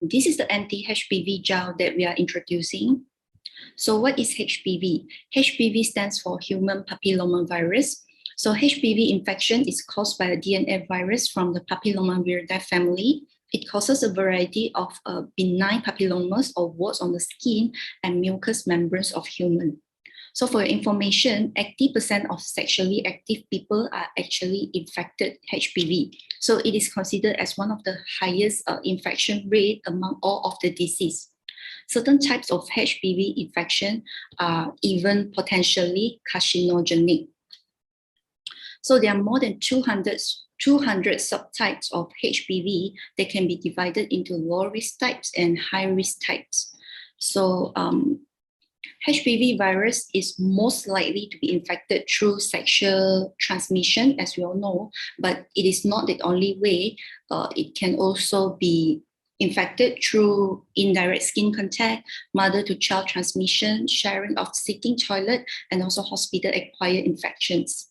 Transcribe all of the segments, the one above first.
This is the anti-HPV gel that we are introducing. So what is HPV? HPV stands for human papillomavirus. So HPV infection is caused by a DNA virus from the papillomaviridae family. It causes a variety of benign papillomas or warts on the skin and mucous membranes of human. So for your information, 80% of sexually active people are actually infected HPV. So it is considered as one of the highest infection rate among all of the disease. Certain types of HPV infection are even potentially carcinogenic. So there are more than 200 subtypes of HPV that can be divided into low-risk types and high-risk types. So HPV virus is most likely to be infected through sexual transmission, as we all know, but it is not the only way. It can also be infected through indirect skin contact, mother-to-child transmission, sharing of sitting toilet, and also hospital-acquired infections.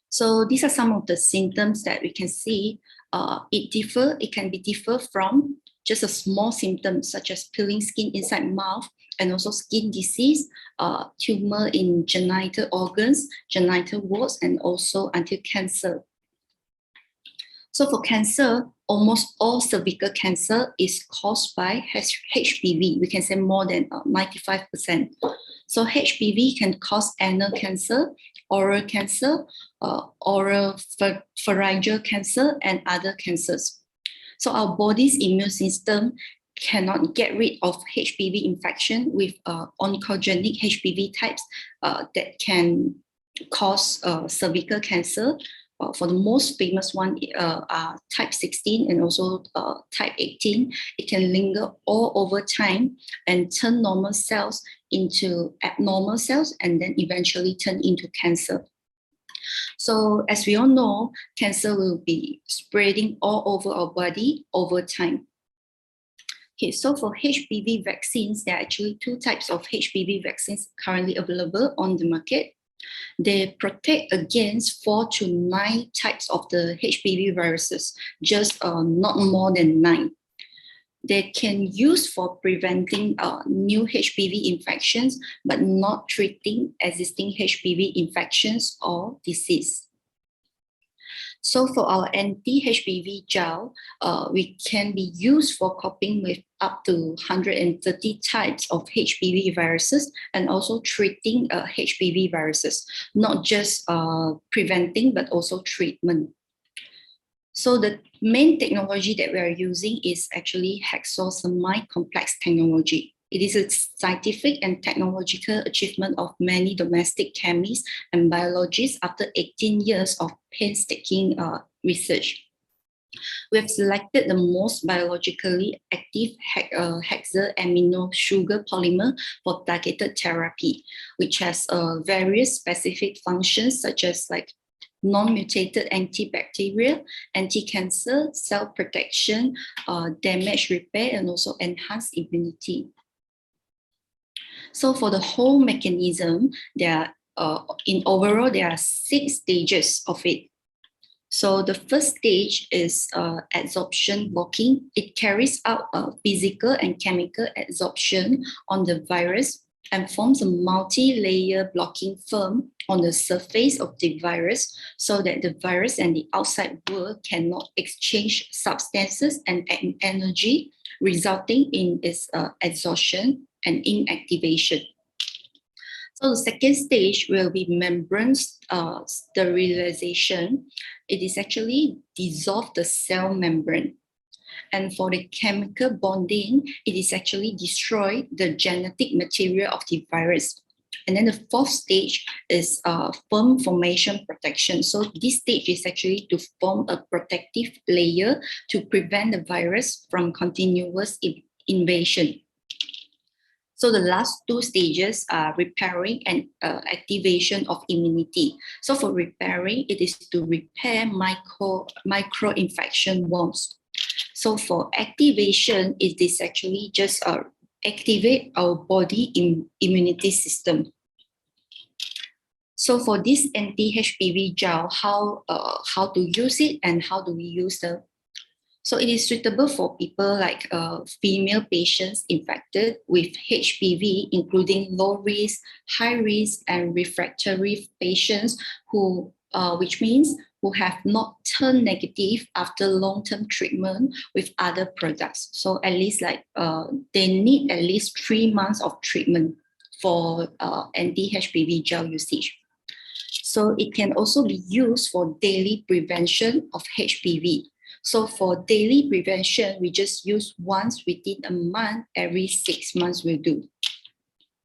So these are some of the symptoms that we can see. It can be differ from just a small symptom such as peeling skin inside mouth, and also skin disease, tumor in genital organs, genital warts, and also until cancer. So for cancer, almost all cervical cancer is caused by HPV. We can say more than 95%. So HPV can cause anal cancer, oral cancer, oral pharyngeal cancer, and other cancers. So our body's immune system cannot get rid of HPV infection with oncogenic HPV types that can cause cervical cancer. For the most famous one are type 16 and also type 18. It can linger all over time and turn normal cells into abnormal cells and then eventually turn into cancer. So as we all know, cancer will be spreading all over our body over time. Okay, so for HPV vaccines, there are actually two types of HPV vaccines currently available on the market. They protect against 4 to 9 types of the HPV viruses, just not more than 9. They can use for preventing new HPV infections, but not treating existing HPV infections or disease. So for our anti-HPV gel, we can be used for coping with up to 130 types of HPV viruses and also treating HPV viruses, not just preventing, but also treatment. So the main technology that we are using is actually hexosamide complex technology. It is a scientific and technological achievement of many domestic chemists and biologists after 18 years of painstaking research. We have selected the most biologically active hexamino sugar polymer for targeted therapy, which has various specific functions such as like non-mutated antibacterial, anti-cancer, cell protection, damage repair, and also enhanced immunity. So for the whole mechanism, there are, in overall, there are 6 stages of it. So the first stage is adsorption blocking. It carries out physical and chemical adsorption on the virus and forms a multi-layer blocking film on the surface of the virus so that the virus and the outside world cannot exchange substances and energy, resulting in its adsorption and inactivation. So the second stage will be membrane sterilization. It is actually dissolve the cell membrane. And for the chemical bonding, it is actually destroy the genetic material of the virus. And then the fourth stage is firm formation protection. So this stage is actually to form a protective layer to prevent the virus from continuous invasion. So the last 2 stages are repairing and activation of immunity. So for repairing, it is to repair micro-infection wounds. So for activation, it is actually just activate our body immunity system. So for this anti-HPV gel, how to use it and how do we use them? So it is suitable for people like female patients infected with HPV, including low risk, high risk, and refractory patients who, which means who have not turned negative after long-term treatment with other products. So at least they need at least 3 months of treatment for anti-HPV gel usage. So it can also be used for daily prevention of HPV. So for daily prevention, we just use once within a month, every 6 months will do.